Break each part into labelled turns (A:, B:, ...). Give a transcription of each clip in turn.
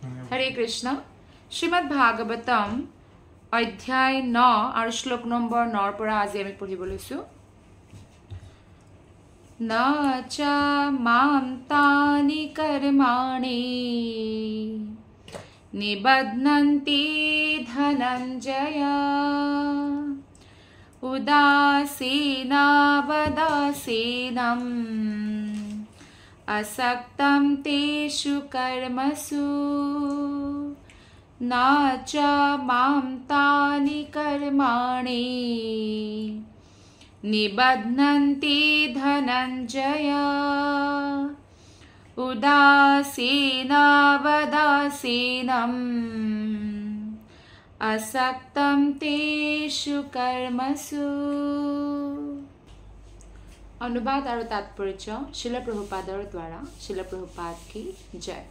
A: हरे कृष्ण श्रीमद् भागवतम अध्याय 9 और श्लोक नंबर 9 पर आज आमी पढ़िब लैसु न च मां तानि कर्माणि निबध्नन्ति धनञ्जय उदासीनावदासीनम् असक्तं तेषु कर्मसु न च मां तानि कर्माणि निबध्नन्ति धनञ्जय उदासीनावदासीनम् असक्तं तेषु कर्मसु। अनुवाद और तात्पर्य शिल प्रभुपादर द्वारा। शिल प्रभुपाद की जय।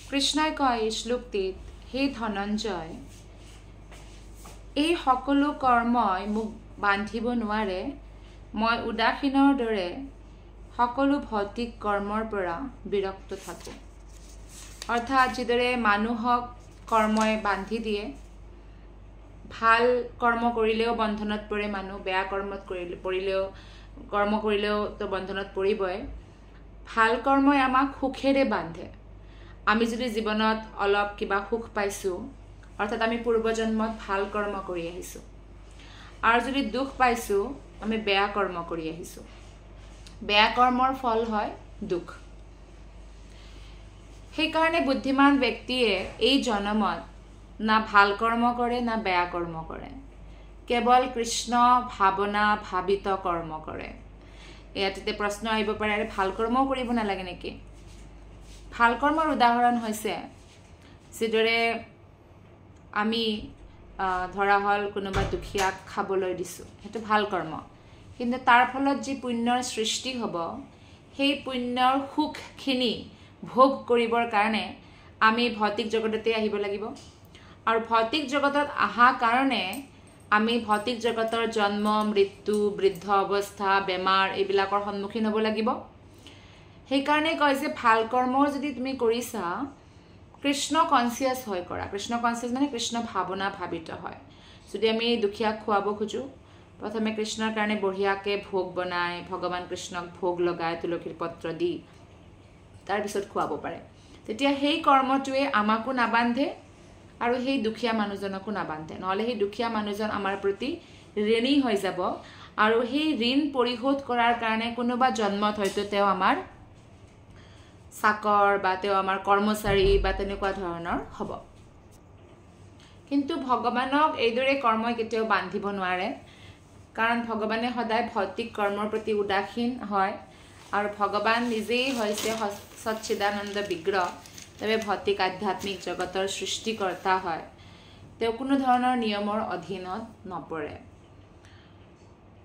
A: कृष्णय कय श्लोकটিত हे धनंजय এই সকলো কৰ্মই মোক বান্ধিব নোৱাৰে মই উদাসীনৰ দৰে সকলো ভৌতিক কৰ্মৰ পৰা বিৰক্ত থাকো। অৰ্থাৎ যিদৰে মানুহক কৰ্মই বান্ধি দিয়ে ভাল কৰ্ম কৰিলেও বন্ধনত পৰে মানুহ বেয়া কৰ্মত কৰ্ম কৰিলেও তো বন্ধনত পৰিবই। ভাল কৰ্মই আমাক সুখেৰে বান্ধে। আমি যদি জীৱনত অলপ কিবা সুখ পাইছো অৰ্থাৎ আমি পূৰ্বজন্মত ভাল কৰ্ম কৰি আহিছো আৰু যদি দুখ পাইছো আমি বেয়া কৰ্ম কৰি আহিছো বেয়া কৰ্মৰ ফল হয় দুখ। সেই কাৰণে বুদ্ধিমান ব্যক্তিয়ে এই জন্মত না ভাল কৰ্ম কৰে না বেয়া কৰ্ম কৰে কেৱল কৃষ্ণ ভাৱনা ভাবিত কৰ্ম কৰে। ইয়াতে প্ৰশ্ন আহিব পাৰে আৰু ভাল কৰ্মও কৰিব নালাগে নেকি? ভাল কৰ্মৰ উদাহৰণ হৈছে যিদৰে আমি ধৰা হল কোনোবা দুখীয়াক খাবলৈ দিছো সেইটো ভাল কৰ্ম কিন্তু তাৰ ফলত যি পুণ্যৰ সৃষ্টি হ'ব সেই পুণ্যৰ সুখখিনি ভোগ কৰিবৰ কাৰণে আমি ভৌতিক জগততে আহিব লাগিব আৰু ভৌতিক জগতত আহা কাৰণে আমি ভৌতিক জগতৰ জন্ম মৃত্যু বৃদ্ধ অৱস্থা বেমাৰ এইবিলাকৰ সন্মুখীন হ'ব লাগিব। সেই কাৰণে কয় যে ভাল কৰ্ম যদি তুমি কৰিছা কৃষ্ণ কনসিয়াস হৈ কৰা। কৃষ্ণ কনসিয়াস মানে কৃষ্ণ ভাৱনা ভাবিত হয়। যদি আমি দুখীয়াক খুৱাব খুজো প্ৰথমে কৃষ্ণৰ কাৰণে বঢ়িয়াকে ভোগ বনাই ভগৱান কৃষ্ণক ভোগ লগাই তুলসীৰ পত্ৰ দি তাৰ পিছত খুৱাব পাৰে তেতিয়া সেই কৰ্মটোৱে আমাকো নাবান্ধে আৰু সেই দুখীয়া মানুহজনকো নাবান্ধে। নহলে সেই দুখীয়া মানুহজন আমাৰ প্ৰতি ঋণী হৈ যাব আৰু সেই ঋণ পৰিশোধ কৰাৰ কাৰণে কোনোবা জন্মত হয়তো তেওঁ আমাৰ চাকৰ বা তেওঁ আমাৰ কৰ্মচাৰী বা তেনেকুৱা ধৰণৰ হ'ব। কিন্তু ভগৱানক এইদৰে কৰ্মই কেতিয়াও বান্ধিব নোৱাৰে কাৰণ ভগৱানে সদায় ভৌতিক কৰ্মৰ প্ৰতি উদাসীন হয় আৰু ভগৱান নিজেই হৈছে সচ্চিদানন্দ বিগ্ৰহ। তেওঁ ভৌতিক আধ্যাত্মিক জগতৰ সৃষ্টিকৰ্তা হয়। তেওঁ কোনো ধৰণৰ নিয়মৰ অধীনত নপৰে।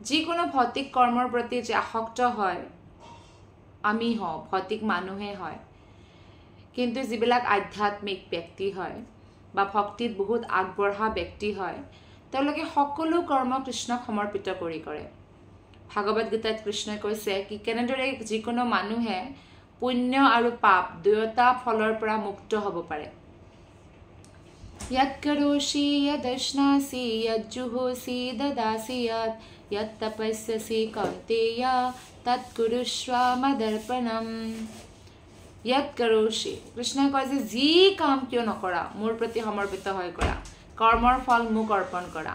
A: যিকোনো ভৌতিক কৰ্মৰ প্ৰতি যে আসক্ত হয় আমি হওঁ ভৌতিক মানুহে হয় কিন্তু যিবিলাক আধ্যাত্মিক ব্যক্তি হয় বা ভক্তিত বহুত আগবঢ়া ব্যক্তি হয় তেওঁলোকে সকলো কৰ্ম কৃষ্ণক সমৰ্পিত কৰি কৰে। ভাগৱত গীতাত কৃষ্ণই কৈছে কি কেনেদৰে যিকোনো মানুহে পুণ্য আৰু পাপ দুয়োটা ফলৰ পৰা মুক্ত হ'ব পাৰে। यत् करोषि यदश्नासि यज्जुहोसि ददासि यत् तपस्यसि कौन्तेय तत् कुरुष्व मदर्पणम्। यत् करोषि কৃষ্ণই কয় যে যি কাম কিয় নকৰা মোৰ প্ৰতি সমৰ্পিত হৈ কৰা কৰ্মৰ ফল মোক অৰ্পণ কৰা।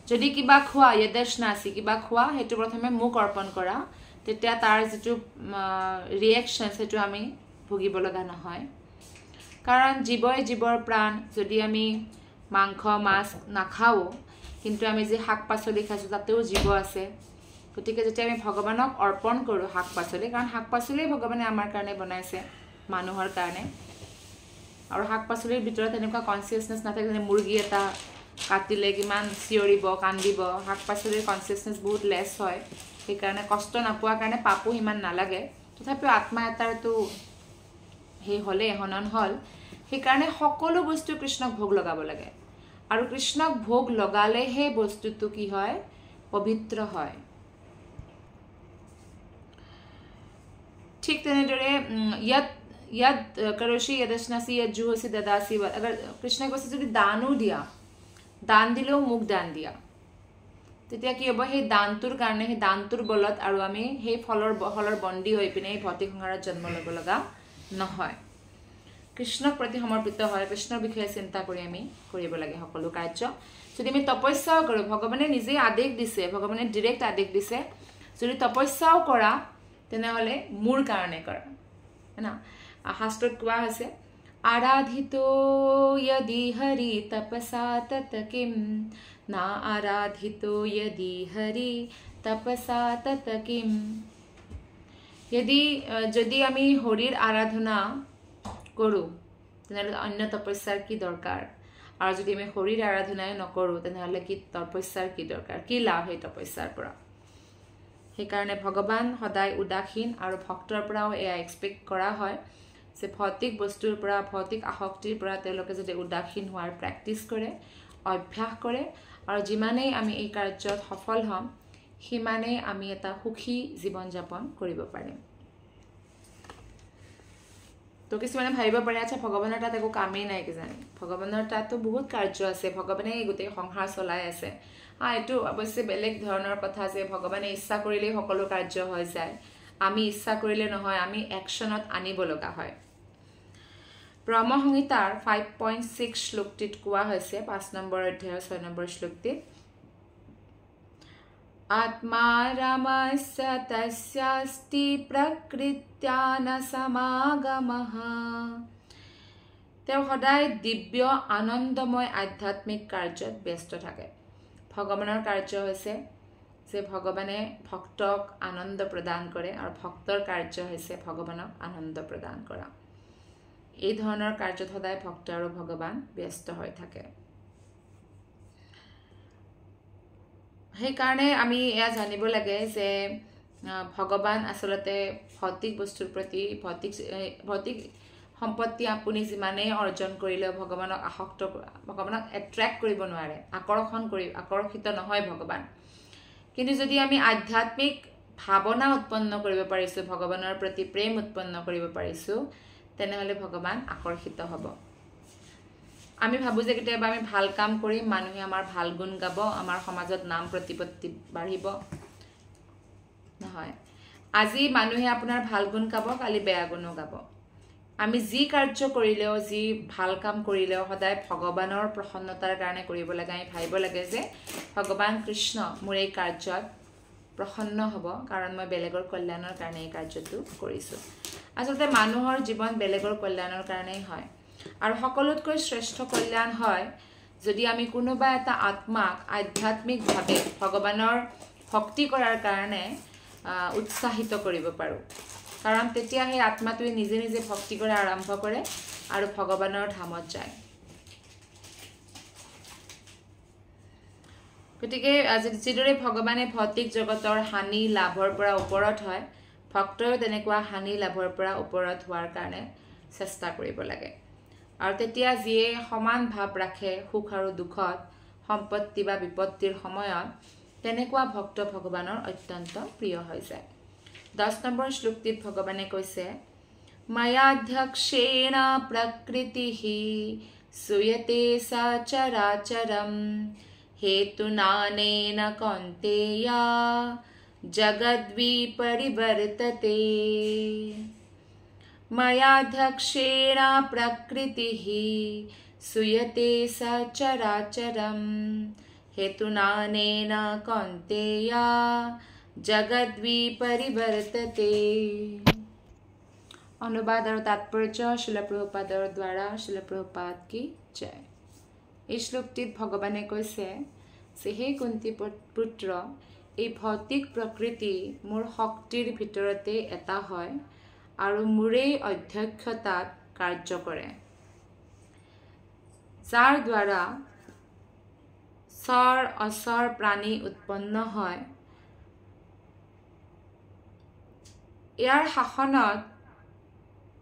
A: যদি কিবা খোৱা यदश्नासि কিবা খোৱা সেইটো প্ৰথমে মোক অৰ্পণ কৰা তেতিয়া তাৰ যিটো ৰিএকশন সেইটো আমি ভুগিব লগা নহয়। কাৰণ জীৱই জীৱৰ প্ৰাণ। যদি আমি মাংস মাছ নাখাও কিন্তু আমি যে শাক পাচলি খাইছো তাতেও জীৱ আছে। গতিকে যেতিয়া আমি ভগৱানক অৰ্পণ কৰো শাক পাচলি কাৰণ শাক পাচলি ভগৱানে আমাৰ কাৰণে বনাইছে মানুহৰ কাৰণে আৰু শাক পাচলিৰ ভিতৰত এনেকুৱা কনসিয়াসনেস নাথাকে যে মুৰ্গী এটা কাটিলে কিমান চিঞৰিব কান্দিব। শাক পাচলিৰ কনসিয়াসনেস বহুত লেছ হয় সেই কাৰণে কষ্ট নাপোৱাৰ কাৰণে পাপো ইমান নালাগে তথাপিও আত্মা এটাৰটো হে হলে হনন হল সেই কাৰণে সকলো বস্তু কৃষ্ণক ভোগ লগাব লাগে আৰু কৃষ্ণক ভোগ লগালেহে বস্তুটো কি হয় পবিত্ৰ হয়। ঠিক তেনেদৰে ইয়াত কৰশি यदस्नासि यद जुहोसि ददासि अगर কৃষ্ণই কৈছে যদি দানো দিয়া দান দিলেও মোক দান দিয়া তেতিয়া কি হ'ব সেই দানটোৰ কাৰণে সেই দানটোৰ বলত আৰু আমি সেই ফলৰ বন্দী হৈ পিনে ভৌতিক সংসাৰত জন্ম ল'ব লগা নহয় কৃষ্ণক প্ৰতি সমৰ্পিত হয় কৃষ্ণৰ বিষয়ে চিন্তা কৰি আমি কৰিব লাগে সকলো কাৰ্য যদি আমি তপস্যাও কৰো ভগৱানে নিজে আদেশ দিছে ভগৱানে ডাইৰেক্ট আদেশ দিছে যদি তপস্যাও কৰা তেনেহলে মোৰ কাৰণে কৰা না শাস্ত্ৰত কোৱা হৈছে আৰাধিতো यदि हरि तपसा तत किम ना आराधितो यदि हरि तपसा तत किम যদি আমি হৰিৰ আৰাধনা কৰো তেনেহলে অন্য তপস্যাৰ কি দৰকাৰ আৰু যদি আমি হৰিৰ আৰাধনাই নকৰো তেনেহলে কি তপস্যাৰ কি দৰকাৰ কি লাভ এই তপস্যাৰ পৰা সেইকাৰণে ভগৱান সদায় উদাসীন আৰু ভক্তৰ পৰাও এয়া এক্সপেক্ট কৰা হয় যে ভৌতিক বস্তুৰ পৰা ভৌতিক আসক্তিৰ পৰা তেওঁলোকে যদি উদাসীন হোৱাৰ প্ৰেক্টিছ কৰে অভ্যাস কৰে আৰু যিমানেই আমি এই কাৰ্যত সফল হ'ম সিমানেই আমি এটা সুখী জীৱন যাপন কৰিব পাৰিম তো কিছুমানে ভাবিব পাৰে আচ্ছা ভগৱানৰ তাত একো কামেই নাই কি জানি ভগৱানৰ তাততো বহুত কাৰ্য আছে ভগৱানে গোটেই সংসাৰ চলাই আছে এইটো অৱশ্যে বেলেগ ধৰণৰ কথা যে ভগৱানে ইচ্ছা কৰিলেই সকলো কাৰ্য হৈ যায় আমি ইচ্ছা কৰিলে নহয় আমি একশনত আনিব লগা হয় ব্ৰহ্ম সংহিতাৰ 5.6 শ্লোকটিত কোৱা হৈছে 5 নম্বৰ অধ্যায়ৰ 6 নম্বৰ শ্লোকটিত आत्मा रमस्य तस्यास्ति प्रकृत्यान समागमः তেওঁ সদায় দিব্য আনন্দময় আধ্যাত্মিক কাৰ্যত ব্যস্ত থাকে ভগৱানৰ কাৰ্য হৈছে যে ভগৱানে ভক্তক আনন্দ প্ৰদান কৰে আৰু ভক্তৰ কাৰ্য হৈছে ভগৱানক আনন্দ প্ৰদান কৰা এই ধৰণৰ কাৰ্যত সদায় ভক্ত আৰু ভগৱান ব্যস্ত হৈ থাকে সেই কাৰণে আমি এয়া জানিব লাগে যে ভগৱান আসলতে ভৌতিক বস্তুৰ প্ৰতি ভৌতিক সম্পত্তি আপুনি যিমানেই অৰ্জন কৰিলে ভগৱানক এট্ৰেক্ট কৰিব নোৱাৰে আকৰ্ষিত নহয় ভগৱান কিন্তু যদি আমি আধ্যাত্মিক ভাৱনা উৎপন্ন কৰিব পাৰিছো ভগৱানৰ প্ৰতি প্ৰেম উৎপন্ন কৰিব পাৰিছো তেনেহলে ভগৱান আকৰ্ষিত হ'ব আমি ভাবো যে কেতিয়াবা আমি ভাল কাম কৰিম মানুহে আমাৰ ভাল গুণ গাব আমাৰ সমাজত নাম প্ৰতিপত্তি বাঢ়িব নহয় আজি মানুহে আপোনাৰ ভাল গুণ গাব কালি বেয়া গুণো গাব আমি যি কাৰ্য কৰিলেও যি ভাল কাম কৰিলেও সদায় ভগৱানৰ প্ৰসন্নতাৰ কাৰণে কৰিব লাগে আমি ভাবিব লাগে যে ভগৱান কৃষ্ণ মোৰ এই কাৰ্যত প্ৰসন্ন হ'ব কাৰণ মই বেলেগৰ কল্যাণৰ কাৰণে এই কাৰ্যটো কৰিছো আসলতে মানুহৰ জীৱন বেলেগৰ কল্যাণৰ কাৰণেই হয় আৰু সকলোতকৈ শ্ৰেষ্ঠ কল্যাণ হয় যদি আমি কোনোবা এটা আত্মাক আধ্যাত্মিকভাৱে ভগৱানৰ ভক্তি কৰাৰ কাৰণে উৎসাহিত কৰিব পাৰো কাৰণ তেতিয়া সেই আত্মাটোৱে নিজে নিজে ভক্তি কৰা আৰম্ভ কৰে আৰু ভগৱানৰ ধামত যায় গতিকে যিদৰে ভগৱানে ভৌতিক জগতৰ হানি লাভৰ পৰা ওপৰত হয় ভক্তয়ো তেনেকুৱা হানি লাভৰ পৰা ওপৰত হোৱাৰ কাৰণে চেষ্টা কৰিব লাগে আৰু তেতিয়া যিয়ে সমান ভাৱ ৰাখে সুখ আৰু দুখত সম্পত্তি বা বিপত্তিৰ সময়ত তেনেকুৱা ভক্ত ভগৱানৰ অত্যন্ত প্ৰিয় হৈ যায় 10 নম্বৰ শ্লোকটিত ভগৱানে কৈছে ময়াধ্যক্ষেণ প্ৰকৃতিঃ সুয়তে সচৰাচৰম হেতুনানেন কৌন্তেয় জগদ্বিপরিবর্ততে मयाध्यक्षेण प्रकृतिः सुयते सचराचरं हेतुनानेन कौन्तेय जगद्विपरिवर्तते अनुवाद और तात्पर्य श्रील प्रभुपादर द्वारा श्रील प्रभुपाद की जय এই শ্লোকটিত ভগৱানে কৈছে যে হে কুন্তি পুত্ৰ এই ভৌতিক প্ৰকৃতি মোৰ শক্তিৰ ভিতৰতে এটা হয় আৰু মুৰেই অধ্যক্ষতাত কাৰ্য কৰে যাৰ দ্বাৰা সৰ অসৰ প্ৰাণী উৎপন্ন হয় ইয়াৰ শাসনত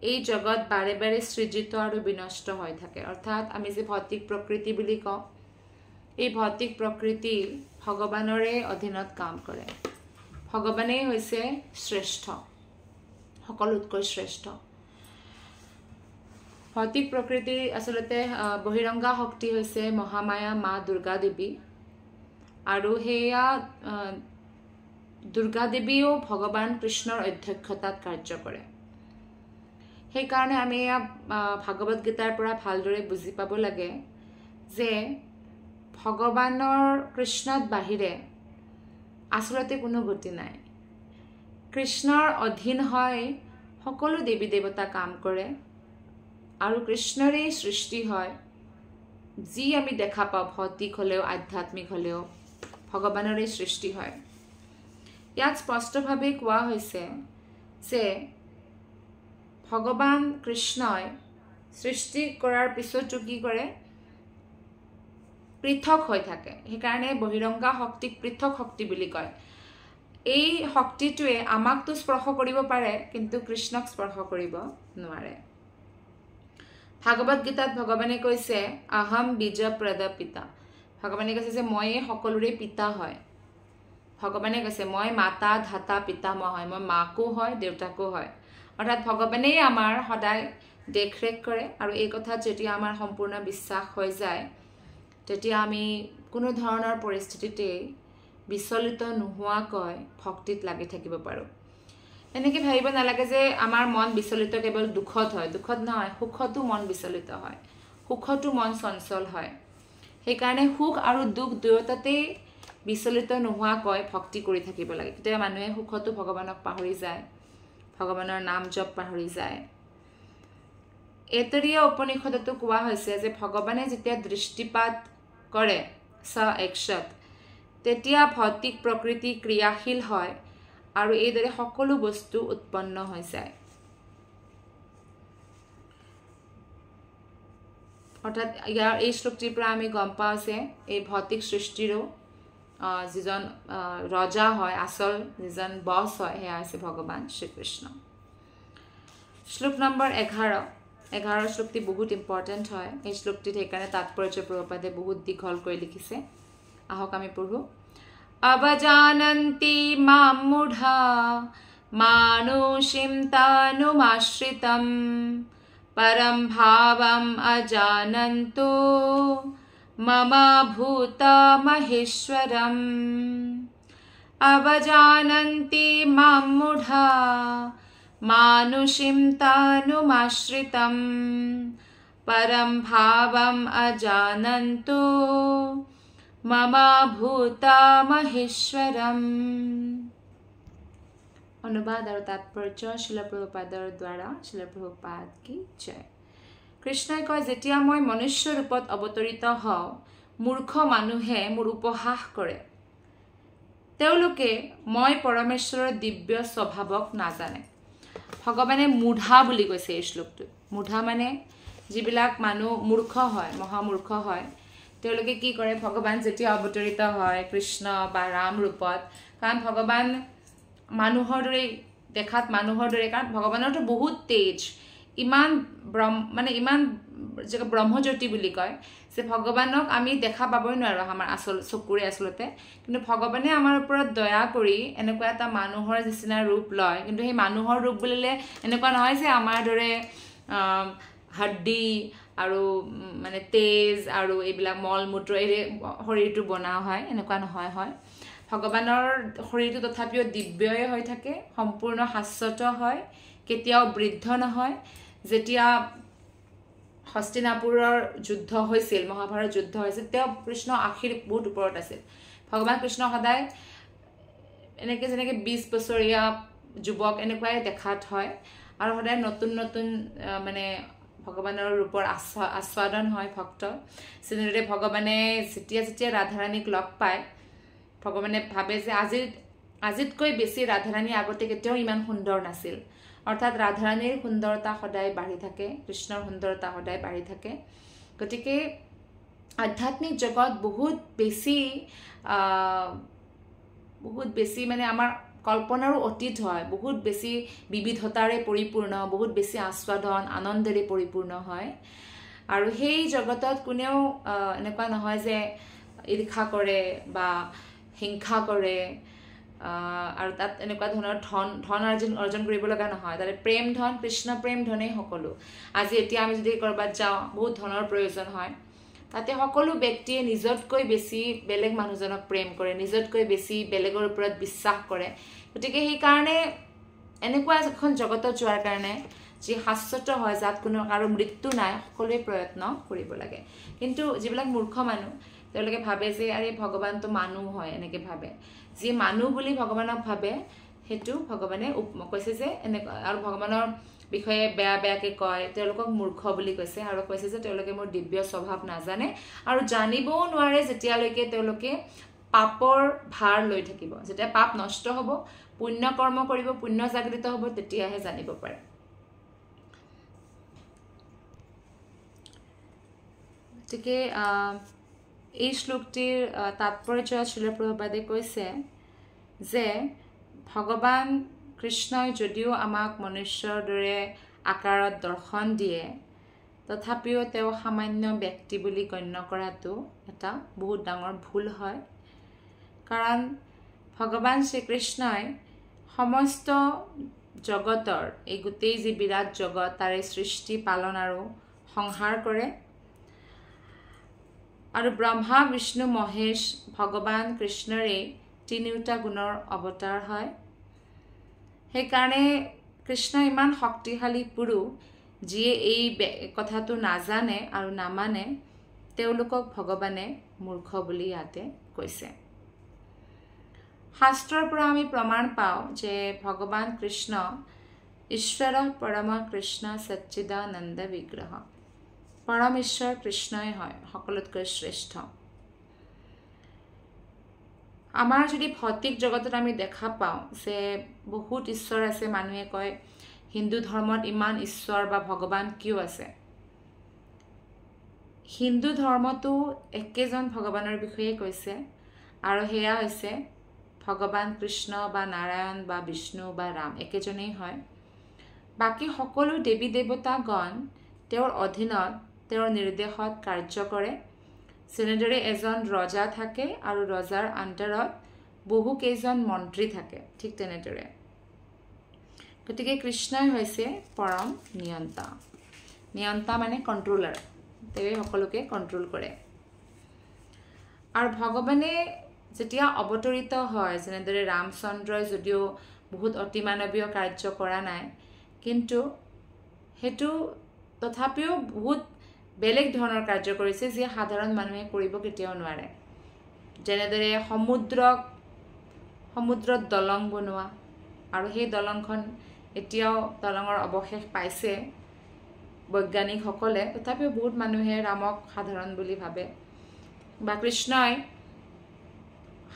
A: এই জগত বাৰে বাৰে সৃজিত আৰু বিনষ্ট হৈ থাকে অৰ্থাৎ আমি যে ভৌতিক প্ৰকৃতি বুলি কওঁ এই ভৌতিক প্ৰকৃতি ভগৱানৰে অধীনত কাম কৰে ভগৱানেই হৈছে শ্ৰেষ্ঠ সকলোতকৈ শ্ৰেষ্ঠ ভৌতিক প্ৰকৃতিৰ আচলতে বহিৰংগা শক্তি হৈছে মহামায়া মা দুৰ্গা দেৱী আৰু হেয়া দুৰ্গা দেৱীও ভগৱান কৃষ্ণৰ অধ্যক্ষতাত কাৰ্য কৰে সেইকাৰণে আমি এয়া ভাগৱত গীতাৰ পৰা ভালদৰে বুজি পাব লাগে যে ভগৱানৰ কৃষ্ণত বাহিৰে আচলতে কোনো গতি নাই কৃষ্ণৰ অধীন হয় সকলো দেৱী দেৱতা কাম কৰে আৰু কৃষ্ণৰে সৃষ্টি হয় যি আমি দেখা পাওঁ ভৌতিক হলেও আধ্যাত্মিক হলেও ভগৱানৰে সৃষ্টি হয় ইয়াত স্পষ্টভাৱে কোৱা হৈছে যে ভগৱান কৃষ্ণই সৃষ্টি কৰাৰ পিছতো কি কৰে পৃথক হৈ থাকে সেইকাৰণে বহিৰংগা শক্তিক পৃথক শক্তি বুলি কয় এই শক্তিটোৱে আমাকতো স্পৰ্শ কৰিব পাৰে কিন্তু কৃষ্ণক স্পৰ্শ কৰিব নোৱাৰে ভাগৱত গীতাত ভগৱানে কৈছে আহম বীজ প্ৰদপিতা ভগৱানে কৈছে যে মই সকলোৰে পিতা হয় ভগৱানে কৈছে মই মাতা ধাতা পিতামহ হয় মই মাকো হয় দেউতাকো হয় অৰ্থাৎ ভগৱানেই আমাৰ সদায় দেখৰেখ কৰে আৰু এই কথাত যেতিয়া আমাৰ সম্পূৰ্ণ বিশ্বাস হৈ যায় তেতিয়া আমি কোনো ধৰণৰ পৰিস্থিতিতে বিচলিত নোহোৱাকৈ ভক্তিত লাগি থাকিব পাৰোঁ এনেকৈ ভাবিব নালাগে যে আমাৰ মন বিচলিত কেৱল দুখত হয় দুখত নহয় সুখতো মন বিচলিত হয় সুখতো মন চঞ্চল হয় সেইকাৰণে সুখ আৰু দুখ দুয়োটাতেই বিচলিত নোহোৱাকৈ ভক্তি কৰি থাকিব লাগে তেতিয়া মানুহে সুখতো ভগৱানক পাহৰি যায় ভগৱানৰ নাম জপ পাহৰি যায় এতৰীয়া উপনিষদতো কোৱা হৈছে যে ভগৱানে যেতিয়া দৃষ্টিপাত কৰে স একশত তেতিয়া ভৌতিক প্ৰকৃতি ক্ৰিয়াশীল হয় আৰু এইদৰে সকলো বস্তু উৎপন্ন হৈ যায় অৰ্থাৎ ইয়াৰ এই শ্লোকটিৰ পৰা আমি গম পাওঁ যে এই ভৌতিক সৃষ্টিৰো যিজন ৰজা হয় আচল যিজন বছ হয় সেয়া হৈছে ভগৱান শ্ৰীকৃষ্ণ শ্লোক নম্বৰ 11 শ্লোকটি বহুত ইম্পৰ্টেণ্ট হয় এই শ্লোকটিত সেইকাৰণে তাৎপৰ্য প্ৰভুপাদে বহুত দীঘল কৰি লিখিছে আহক আমি পঢ়ো অবজানন্তি মাম মূঢ়া মানুষীম তানুমাশ্ৰিতম পৰম ভাৱম অজানন্তো মম ভূতমহেশ্বৰম অবজানন্তি মাম মূঢ়া মানুষীম তানুমাশ্ৰিতম পৰম ভাৱম অজানন্তো মম ভূতমহেশ্বৰম অনুবাদ আৰু তাৎপৰ্য শিল প্ৰভুপাদৰ দ্বাৰা শিল প্ৰভুপাদ কি জয় কৃষ্ণই কয় যেতিয়া মই মনুষ্য ৰূপত অৱতৰিত হওঁ মূৰ্খ মানুহে মোৰ উপহাস কৰে তেওঁলোকে মই পৰমেশ্বৰৰ দিব্য স্বভাৱক নাজানে ভগৱানে মূঢ়া বুলি কৈছে এই শ্লোকটোত মূঢ়া মানে যিবিলাক মানুহ মূৰ্খ হয় মহামূৰ্খ হয় তেওঁলোকে কি কৰে ভগৱান যেতিয়া অৱতৰিত হয় কৃষ্ণ বা ৰাম ৰূপত কাৰণ ভগৱান মানুহৰ দৰে দেখাত মানুহৰ দৰে কাৰণ ভগৱানৰতো বহুত তেজ ইমান ইমান ব্ৰহ্মজ্যোতি বুলি কয় যে ভগৱানক আমি দেখা পাবই নোৱাৰোঁ আমাৰ চকুৰে আচলতে কিন্তু ভগৱানে আমাৰ ওপৰত দয়া কৰি এনেকুৱা এটা মানুহৰ নিচিনা ৰূপ লয় কিন্তু সেই মানুহৰ ৰূপ বুলিলে এনেকুৱা নহয় যে আমাৰ দৰে হাড্ডি আৰু মানে তেজ আৰু এইবিলাক মল মূত্ৰৰে শৰীৰটো বনোৱা হয় এনেকুৱা নহয় হয় ভগৱানৰ শৰীৰটো তথাপিও দিব্যই হৈ থাকে সম্পূৰ্ণ শাশ্বত হয় কেতিয়াও বৃদ্ধ নহয় যেতিয়া হস্তিনাপুৰৰ যুদ্ধ হৈছিল মহাভাৰত যুদ্ধ হৈছিল তেওঁ কৃষ্ণ আশীৰ বহুত ওপৰত আছিল ভগৱান কৃষ্ণ সদায় এনেকৈ যেনেকৈ 20 বছৰীয়া যুৱক এনেকুৱাই দেখাত হয় আৰু সদায় নতুন নতুন মানে ভগৱানৰ ৰূপৰ আস্বাদন হয় ভক্ত যেনেদৰে ভগৱানে যেতিয়া ৰাধাৰাণীক লগ পায় ভগৱানে ভাবে যে আজিতকৈ বেছি ৰাধাৰাণী আগতে কেতিয়াও ইমান সুন্দৰ নাছিল অৰ্থাৎ ৰাধাৰাণীৰ সুন্দৰতা সদায় বাঢ়ি থাকে কৃষ্ণৰ সুন্দৰতা সদায় বাঢ়ি থাকে গতিকে আধ্যাত্মিক জগত বহুত বেছি মানে আমাৰ কল্পনাৰো অতীত হয় বহুত বেছি বিবিধতাৰে পৰিপূৰ্ণ বহুত বেছি আস্বাদন আনন্দেৰে পৰিপূৰ্ণ হয় আৰু সেই জগতত কোনেও এনেকুৱা নহয় যে ঈৰ্ষা কৰে বা হিংসা কৰে আৰু তাত এনেকুৱা ধৰণৰ ধন অৰ্জন কৰিব লগা নহয় তাতে প্ৰেম ধন কৃষ্ণ প্ৰেম ধনেই সকলো আজি এতিয়া আমি যদি কৰবাত যাওঁ বহুত ধনৰ প্ৰয়োজন হয় তাতে সকলো ব্যক্তিয়ে নিজতকৈ বেছি বেলেগ মানুহজনক প্ৰেম কৰে নিজতকৈ বেছি বেলেগৰ ওপৰত বিশ্বাস কৰে গতিকে সেই কাৰণে এনেকুৱা এখন জগতত যোৱাৰ কাৰণে যি শাশ্বত হয় যাত কোনো কাৰো মৃত্যু নাই সকলোৱে প্ৰয়ত্ন কৰিব লাগে কিন্তু যিবিলাক মূৰ্খ মানুহ তেওঁলোকে ভাবে যে আৰে ভগৱানটো মানুহ হয় এনেকৈ ভাবে যি মানুহ বুলি ভগৱানক ভাবে সেইটো ভগৱানে কৈছে যে এনেকুৱা আৰু ভগৱানৰ বিষয়ে বেয়া বেয়াকৈ কয় তেওঁলোকক মূৰ্খ বুলি কৈছে আৰু কৈছে যে তেওঁলোকে মোৰ দিব্য স্বভাৱ নাজানে আৰু জানিবও নোৱাৰে যেতিয়ালৈকে তেওঁলোকে পাপৰ ভাৰ লৈ থাকিব যেতিয়া পাপ নষ্ট হ'ব পুণ্য কৰ্ম কৰিব পুণ্য জাগৃত হ'ব তেতিয়াহে জানিব পাৰে গতিকে এই শ্লোকটিৰ তাৎপৰ্য শ্ৰীল প্ৰভুপাদে কৈছে যে ভগৱান কৃষ্ণই যদিও আমাক মনুষ্যৰ দৰে আকাৰত দৰ্শন দিয়ে তথাপিও তেওঁ সামান্য ব্যক্তি বুলি গণ্য কৰাটো এটা বহুত ডাঙৰ ভুল হয় কাৰণ ভগৱান শ্ৰীকৃষ্ণই সমস্ত জগতৰ এই গোটেই যি বিৰাট জগত তাৰে সৃষ্টি পালন আৰু সংহাৰ কৰে আৰু ব্ৰহ্মা বিষ্ণু মহেশ ভগৱান কৃষ্ণৰে তিনিওটা গুণৰ অৱতাৰ হয় সেইকাৰণে কৃষ্ণ ইমান শক্তিশালী পুৰুষ যিয়ে এই কথাটো নাজানে আৰু নামানে তেওঁলোকক ভগৱানে মূৰ্খ বুলি ইয়াতে কৈছে শাস্ত্ৰৰ পৰা আমি প্ৰমাণ পাওঁ যে ভগৱান কৃষ্ণ ঈশ্বৰ পৰম কৃষ্ণ সচ্চিদানন্দ বিগ্ৰহ পৰম ঈশ্বৰ কৃষ্ণই হয় সকলোতকৈ শ্ৰেষ্ঠ আমাৰ যদি ভৌতিক জগতত আমি দেখা পাওঁ যে বহুত ঈশ্বৰ আছে মানুহে কয় হিন্দু ধৰ্মত ইমান ঈশ্বৰ বা ভগৱান কিয় আছে হিন্দু ধৰ্মটো একেজন ভগৱানৰ বিষয়ে কৈছে আৰু সেয়া হৈছে ভগৱান কৃষ্ণ বা নাৰায়ণ বা বিষ্ণু বা ৰাম একেজনেই হয় বাকী সকলো দেৱী দেৱতাগণ তেওঁৰ অধীনত তেওঁৰ নিৰ্দেশত কাৰ্য কৰে যেনেদৰে এজন ৰজা থাকে আৰু ৰজাৰ আণ্ডাৰত বহু কেইজন মন্ত্ৰী থাকে ঠিক তেনেদৰে গতিকে কৃষ্ণই হৈছে পৰম নিয়ন্তা মানে কণ্ট্ৰলাৰ তেওঁ সকলোকে কণ্ট্ৰোল কৰে আৰু ভগৱানে যেতিয়া অৱতৰিত হয় যেনেদৰে ৰামচন্দ্ৰই যদিও বহুত অতিমানৱীয় কাৰ্য কৰা নাই কিন্তু সেইটো তথাপিও বহুত বেলেগ ধৰণৰ কাৰ্য কৰিছে যি সাধাৰণ মানুহে কৰিব কেতিয়াও নোৱাৰে যেনেদৰে সমুদ্ৰত দলং বনোৱা আৰু সেই দলংখন এতিয়াও দলঙৰ অৱশেষ পাইছে বৈজ্ঞানিকসকলে তথাপিও বহুত মানুহে ৰামক সাধাৰণ বুলি ভাবে বা কৃষ্ণই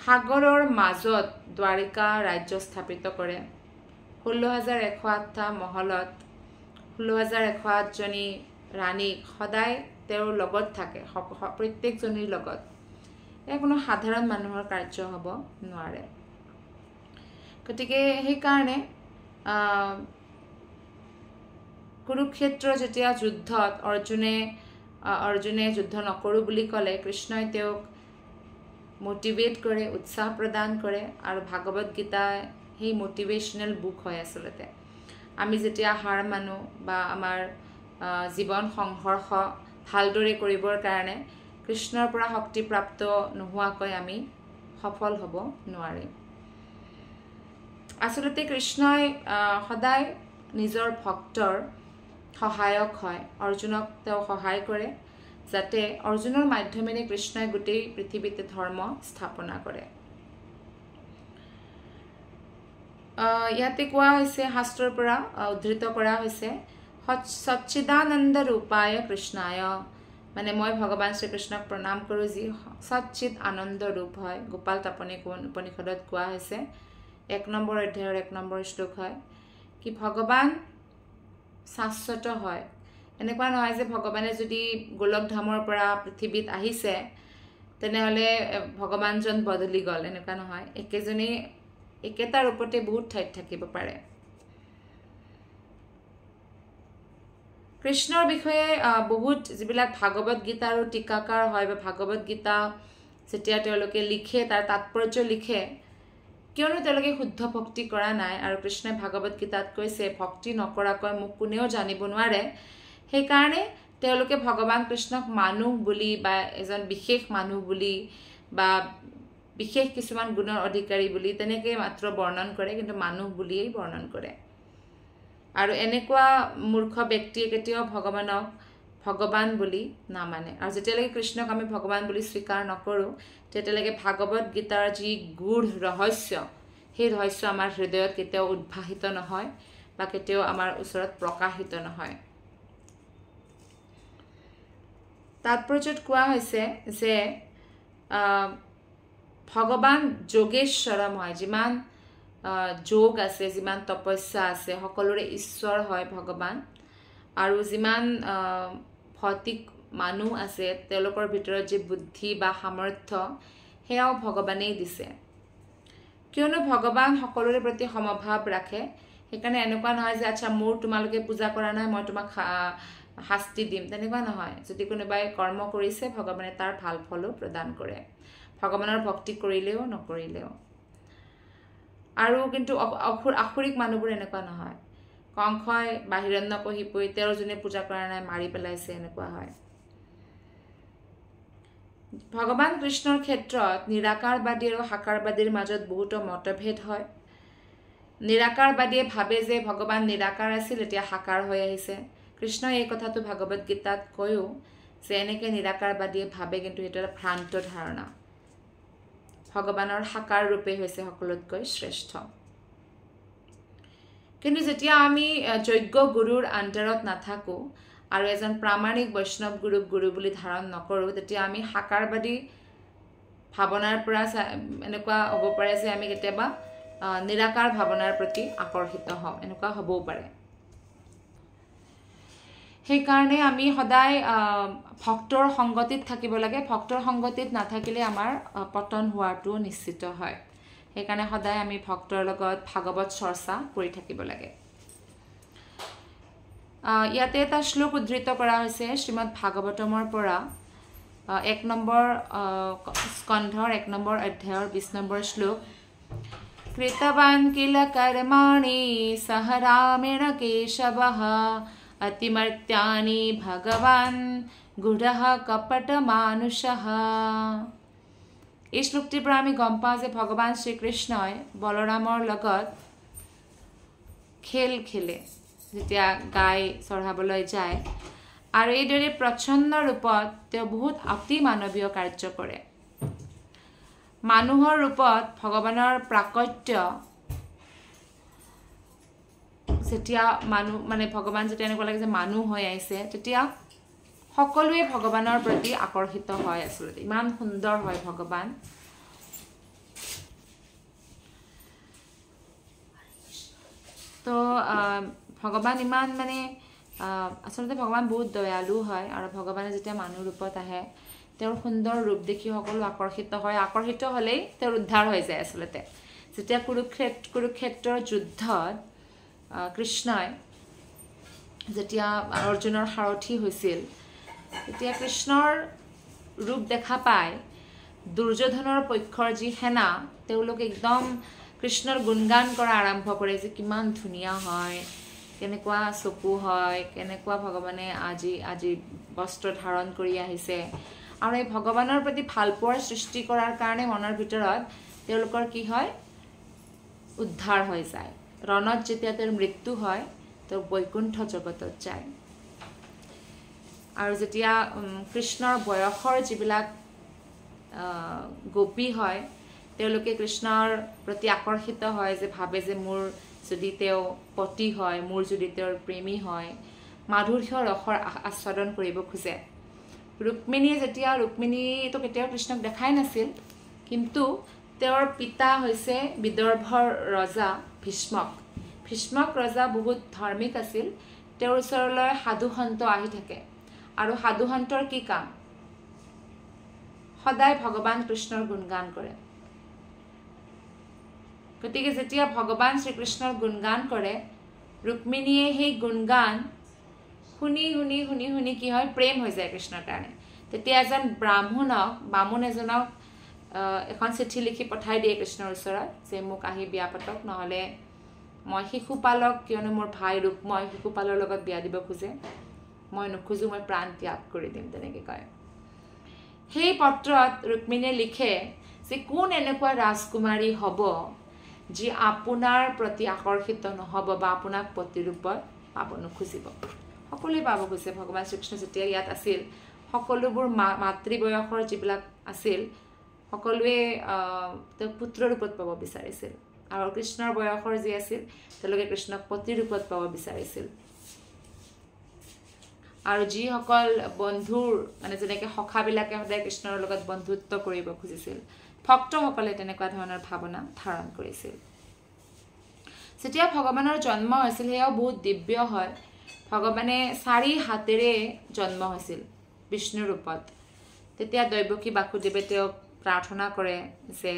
A: সাগৰৰ মাজত দ্বাৰিকা ৰাজ্য স্থাপিত কৰে 16,108টা মহলত 16,108জনী ৰাণীক সদায় তেওঁৰ লগত থাকে প্ৰত্যেকজনীৰ লগত এয়া কোনো সাধাৰণ মানুহৰ কাৰ্য হ'ব নোৱাৰে গতিকে সেইকাৰণে কুৰুক্ষেত্ৰ যেতিয়া যুদ্ধত অৰ্জুনে যুদ্ধ নকৰোঁ বুলি ক'লে কৃষ্ণই তেওঁক মোটিভেট কৰে উৎসাহ প্ৰদান কৰে আৰু ভাগৱত গীতা সেই মোটিভেশ্যনেল বুক হয় আচলতে আমি যেতিয়া হাৰ মানো বা আমাৰ জীৱন সংঘৰ্ষ ভালদৰে কৰিবৰ কাৰণে কৃষ্ণৰ পৰা শক্তিপ্ৰাপ্ত নোহোৱাকৈ আমি সফল হ'ব নোৱাৰিম আচলতে কৃষ্ণই সদায় নিজৰ ভক্তৰ সহায়ক হয় অৰ্জুনক তেওঁ সহায় কৰে যাতে অৰ্জুনৰ মাধ্যমেৰে কৃষ্ণই গোটেই পৃথিৱীতে ধৰ্ম স্থাপনা কৰে ইয়াতে কোৱা হৈছে শাস্ত্ৰৰ পৰা উদ্ধৃত কৰা হৈছে সচ্চিদানন্দ ৰূপায় কৃষ্ণায় মানে মই ভগৱান শ্ৰীকৃষ্ণক প্ৰণাম কৰোঁ যি সচ্চিত আনন্দ ৰূপ হয় গোপাল তাপনী উপনিষদত কোৱা হৈছে 1 নম্বৰ অধ্যায়ৰ 1 নম্বৰ শ্লোক হয় কি ভগৱান শাশ্বত হয় এনেকুৱা নহয় যে ভগৱানে যদি গোলক ধামৰ পৰা পৃথিৱীত আহিছে তেনেহ'লে ভগৱানজন বদলি গ'ল এনেকুৱা নহয় একেজনেই একেটা ৰূপতে বহুত ঠাইত থাকিব পাৰে কৃষ্ণৰ বিষয়ে বহুত যিবিলাক ভাগৱত গীতা আৰু টীকাকাৰ হয় বা ভাগৱত গীতা যেতিয়া তেওঁলোকে লিখে তাৰ তাৎপৰ্য লিখে কিয়নো তেওঁলোকে শুদ্ধ ভক্তি কৰা নাই আৰু কৃষ্ণই ভাগৱত গীতাত কৈছে ভক্তি নকৰাকৈ মোক কোনেও জানিব নোৱাৰে সেইকাৰণে তেওঁলোকে ভগৱান কৃষ্ণক মানুহ বুলি বা এজন বিশেষ মানুহ বুলি বা বিশেষ কিছুমান গুণৰ অধিকাৰী বুলি তেনেকৈ মাত্ৰ বৰ্ণন কৰে কিন্তু মানুহ বুলিয়েই বৰ্ণন কৰে আৰু এনেকুৱা মূৰ্খ ব্যক্তিয়ে কেতিয়াও ভগৱানক ভগৱান বুলি নামানে আৰু যেতিয়ালৈকে কৃষ্ণক আমি ভগৱান বুলি স্বীকাৰ নকৰোঁ তেতিয়ালৈকে ভাগৱত গীতাৰ যি গূঢ় ৰহস্য সেই ৰহস্য আমাৰ হৃদয়ত কেতিয়াও উদ্ভাসিত নহয় বা কেতিয়াও আমাৰ ওচৰত প্ৰকাশিত নহয় তাৎপৰ্যত কোৱা হৈছে যে ভগৱান যোগেশ্বৰম হয় যিমান যোগ আছে যিমান তপস্যা আছে সকলোৰে ঈশ্বৰ হয় ভগৱান আৰু যিমান ভৌতিক মানুহ আছে তেওঁলোকৰ ভিতৰত যি বুদ্ধি বা সামৰ্থ্য সেয়াও ভগৱানেই দিছে কিয়নো ভগৱান সকলোৰে প্ৰতি সমভাৱ ৰাখে সেইকাৰণে এনেকুৱা নহয় যে আচ্ছা মোৰ তোমালোকে পূজা কৰা নাই মই তোমাক শাস্তি দিম তেনেকুৱা নহয় যদি কোনোবাই কৰ্ম কৰিছে ভগৱানে তাৰ ভাল ফলো প্ৰদান কৰে ভগৱানৰ ভক্তি কৰিলেও নকৰিলেও আৰু কিন্তু আসুৰিক মানুহবোৰ এনেকুৱা নহয় কংসই বা হিৰণ্যকশিপুই তেওঁৰ যোনে পূজা কৰা নাই মাৰি পেলাইছে এনেকুৱা হয় ভগৱান কৃষ্ণৰ ক্ষেত্ৰত নিৰাকাৰবাদী আৰু সাকাৰবাদীৰ মাজত বহুতো মতভেদ হয় নিৰাকাৰবাদীয়ে ভাবে যে ভগৱান নিৰাকাৰ আছিল এতিয়া সাকাৰ হৈ আহিছে কৃষ্ণই এই কথাটো ভাগৱত গীতাত কৈও যে এনেকৈ নিৰাকাৰবাদীয়ে ভাবে কিন্তু সেইটো এটা ভ্ৰান্ত ধাৰণা ভগৱানৰ সাকাৰ ৰূপে হৈছে সকলোতকৈ শ্ৰেষ্ঠ কিন্তু যেতিয়া আমি যজ্ঞ গুৰুৰ আণ্ডাৰত নাথাকোঁ আৰু এজন প্ৰামাণিক বৈষ্ণৱ গুৰুক গুৰু বুলি ধাৰণ নকৰোঁ তেতিয়া আমি সাকাৰবাদী ভাৱনাৰ পৰা এনেকুৱা হ'ব পাৰে যে আমি কেতিয়াবা নিৰাকাৰ ভাৱনাৰ প্ৰতি আকৰ্ষিত হওঁ এনেকুৱা হ'বও পাৰে সেইকাৰণে আমি সদায় ভক্তৰ সংগতিত থাকিব লাগে ভক্তৰ সংগতিত নাথাকিলে আমাৰ পতন হোৱাটো নিশ্চিত হয় সেইকাৰণে সদায় আমি ভক্তৰ লগত ভাগৱত চৰ্চা কৰি থাকিব লাগে ইয়াতে এটা শ্লোক উদ্ধৃত কৰা হৈছে শ্ৰীমদ ভাগৱতমৰ পৰা 1 নম্বৰ স্কন্ধৰ 1 নম্বৰ অধ্যায়ৰ 20 নম্বৰ শ্লোক কৃতৱান কিল কৰ্মাণি সহ ৰামেণ কেশৱঃ অতিমৰ্ত্যানি ভগৱান গূঢ়ঃ কপট মানুষঃ এই শ্লোকটিৰ পৰা আমি গম পাওঁ যে ভগৱান শ্ৰীকৃষ্ণই বলৰামৰ লগত খেল খেলে যেতিয়া গাই চঢ়াবলৈ যায় আৰু এইদৰে প্ৰচণ্ড ৰূপত তেওঁ বহুত অতি মানৱীয় কাৰ্য কৰে মানুহৰ ৰূপত ভগৱানৰ প্ৰাকট্য যেতিয়া মানুহ মানে ভগৱান যেতিয়া এনেকুৱা লাগে যে মানুহ হৈ আহিছে তেতিয়া সকলোৱে ভগৱানৰ প্ৰতি আকৰ্ষিত হয় আচলতে ইমান সুন্দৰ হয় ভগৱান তো ভগৱান ইমান মানে আচলতে ভগৱান বহুত দয়ালু হয় আৰু ভগৱানে যেতিয়া মানুহ ৰূপত আহে তেওঁৰ সুন্দৰ ৰূপ দেখি সকলো আকৰ্ষিত হয় আকৰ্ষিত হ'লেই তেওঁৰ উদ্ধাৰ হৈ যায় আচলতে যেতিয়া কুৰুক্ষেত্ৰৰ যুদ্ধত কৃষ্ণই যেতিয়া অৰ্জুনৰ সাৰথি হৈছিল তেতিয়া কৃষ্ণৰ ৰূপ দেখা পাই দুৰ্যোধনৰ পক্ষৰ যি সেনা তেওঁলোকে একদম কৃষ্ণৰ গুণগান কৰা আৰম্ভ কৰে যে কিমান ধুনীয়া হয় কেনেকুৱা চকু হয় কেনেকুৱা ভগৱানে আজি বস্ত্ৰ ধাৰণ কৰি আহিছে আৰু এই ভগৱানৰ প্ৰতি ভালপোৱাৰ সৃষ্টি কৰাৰ কাৰণে মনৰ ভিতৰত তেওঁলোকৰ কি হয় উদ্ধাৰ হৈ যায় ৰণত যেতিয়া তেওঁৰ মৃত্যু হয় তেওঁ বৈকুণ্ঠ জগতত যায় আৰু যেতিয়া কৃষ্ণৰ বয়সৰ যিবিলাক গোপী হয় তেওঁলোকে কৃষ্ণৰ প্ৰতি আকৰ্ষিত হয় যে ভাবে যে মোৰ যদি তেওঁ পতি হয় মোৰ যদি তেওঁৰ প্ৰেমী হয় মাধুৰ্য ৰসৰ আস্বাদন কৰিব খোজে ৰুক্মিণীয়ে যেতিয়া ৰুক্মিণীটো কেতিয়াও কৃষ্ণক দেখাই নাছিল কিন্তু তেওঁৰ পিতা হৈছে বিদৰ্ভৰ ৰজা ভীষ্মক ৰজা বহুত ধাৰ্মিক আছিল তেওঁৰ ওচৰলৈ সাধুসন্ত আহি থাকে আৰু সাধুসন্তৰ কি কাম সদায় ভগৱান কৃষ্ণৰ গুণগান কৰে গতিকে যেতিয়া ভগৱান শ্ৰীকৃষ্ণৰ গুণগান কৰে ৰুক্মিণীয়ে সেই গুণগান শুনি শুনি শুনি শুনি কি হয় প্ৰেম হৈ যায় কৃষ্ণৰ কাৰণে তেতিয়া এজন বামুণ এজনক এখন চিঠি লিখি পঠাই দিয়ে কৃষ্ণৰ ওচৰত যে মোক আহি বিয়া পাতক, নহ'লে মই শিশুপালক, কিয়নো মোৰ ভাই ৰূপময় শিশুপালৰ লগত বিয়া দিব খোজে, মই নোখোজো, মই প্ৰাণ ত্যাগ কৰি দিম, তেনেকৈ কয়। সেই পত্ৰত ৰুক্মিণীয়ে লিখে যে কোন এনেকুৱা ৰাজকুমাৰী হ'ব যি আপোনাৰ প্ৰতি আকৰ্ষিত নহ'ব বা আপোনাক প্ৰতিৰূপত পাব নোখোজিব। সকলোৱে পাব খুজিছে। ভগৱান শ্ৰীকৃষ্ণ যেতিয়া ইয়াত আছিল, সকলোবোৰ মাতৃ বয়সৰ যিবিলাক আছিল সকলোৱে তেওঁক পুত্ৰ ৰূপত পাব বিচাৰিছিল, আৰু কৃষ্ণৰ বয়সৰ যি আছিল তেওঁলোকে কৃষ্ণক প্ৰতিৰূপত পাব বিচাৰিছিল। আৰু যিসকল বন্ধুৰ মানে যেনেকৈ সখাবিলাকে সদায় কৃষ্ণৰ লগত বন্ধুত্ব কৰিব খুজিছিল, ভক্তসকলে তেনেকুৱা ধৰণৰ ভাৱনা ধাৰণ কৰিছিল। যেতিয়া ভগৱানৰ জন্ম হৈছিল সেয়াও বহুত দিব্য হয়। ভগৱানে 4 হাতেৰে জন্ম হৈছিল বিষ্ণু ৰূপত। তেতিয়া দৈৱকী বাসুদেৱে তেওঁক প্ৰাৰ্থনা কৰে যে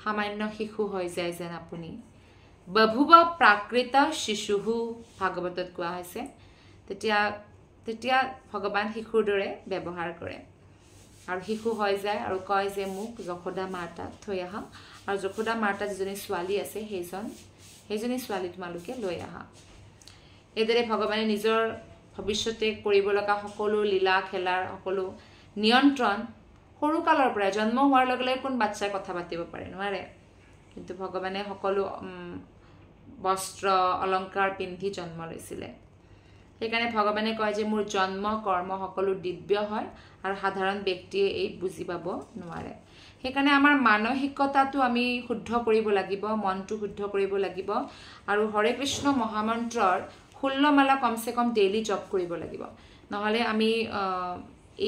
A: সামান্য শিশু হৈ যায় যেন আপুনি। বভুৱ প্ৰাকৃত শিশুহু ভাগৱতত কোৱা হৈছে। তেতিয়া ভগৱান শিশুৰ দৰে ব্যৱহাৰ কৰে আৰু শিশু হৈ যায় আৰু কয় যে মোক যশোদা মাৰ তাত থৈ আহা, আৰু যশোদা মাৰ তাত যিজনী ছোৱালী আছে সেইজনী ছোৱালী তোমালোকে লৈ আহা। এইদৰে ভগৱানে নিজৰ ভৱিষ্যতে কৰিব লগা সকলো লীলা খেলাৰ সকলো নিয়ন্ত্ৰণ সৰুকালৰ পৰাই, জন্ম হোৱাৰ লগে লগে কোন বাচ্চাই কথা পাতিব পাৰে? নোৱাৰে। কিন্তু ভগৱানে সকলো বস্ত্ৰ অলংকাৰ পিন্ধি জন্ম লৈছিলে। সেইকাৰণে ভগৱানে কয় যে মোৰ জন্ম কৰ্ম সকলো দিব্য হয় আৰু সাধাৰণ ব্যক্তিয়ে এই বুজি পাব নোৱাৰে। সেইকাৰণে আমাৰ মানসিকতাটো আমি শুদ্ধ কৰিব লাগিব, মনটো শুদ্ধ কৰিব লাগিব, আৰু হৰে কৃষ্ণ মহামন্ত্ৰৰ 16 মালা কমচে কম ডেইলি জপ কৰিব লাগিব। নহ'লে আমি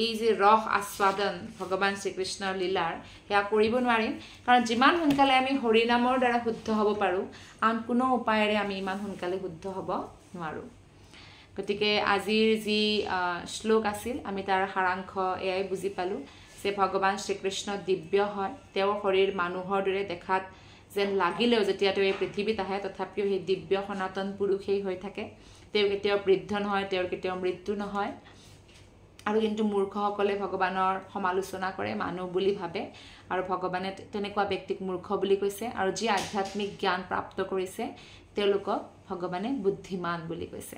A: এই যে ৰস আস্বাদন ভগৱান শ্ৰীকৃষ্ণৰ লীলাৰ সেয়া কৰিব নোৱাৰিম। কাৰণ যিমান সোনকালে আমি হৰিনামৰ দ্বাৰা শুদ্ধ হ'ব পাৰোঁ, আন কোনো উপায়েৰে আমি ইমান সোনকালে শুদ্ধ হ'ব নোৱাৰোঁ। গতিকে আজিৰ যি শ্লোক আছিল, আমি তাৰ সাৰাংশ এয়াই বুজি পালোঁ যে ভগৱান শ্ৰীকৃষ্ণ দিব্য হয়। তেওঁৰ শৰীৰ মানুহৰ দৰে দেখাত যেন লাগিলেও যেতিয়া তেওঁ এই পৃথিৱীত আহে, তথাপিও সেই দিব্য সনাতন পুৰুষেই হৈ থাকে। তেওঁ কেতিয়াও বৃদ্ধ নহয়, তেওঁৰ কেতিয়াও মৃত্যু নহয়। আৰু কিন্তু মূৰ্খসকলে ভগৱানৰ সমালোচনা কৰে, মানুহ বুলি ভাবে, আৰু ভগৱানে তেনেকুৱা ব্যক্তিক মূৰ্খ বুলি কৈছে। আৰু যি আধ্যাত্মিক জ্ঞান প্ৰাপ্ত কৰিছে তেওঁলোকক ভগৱানে বুদ্ধিমান বুলি কৈছে।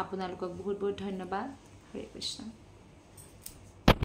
A: আপোনালোকক বহুত বহুত ধন্যবাদ। হৰে কৃষ্ণ।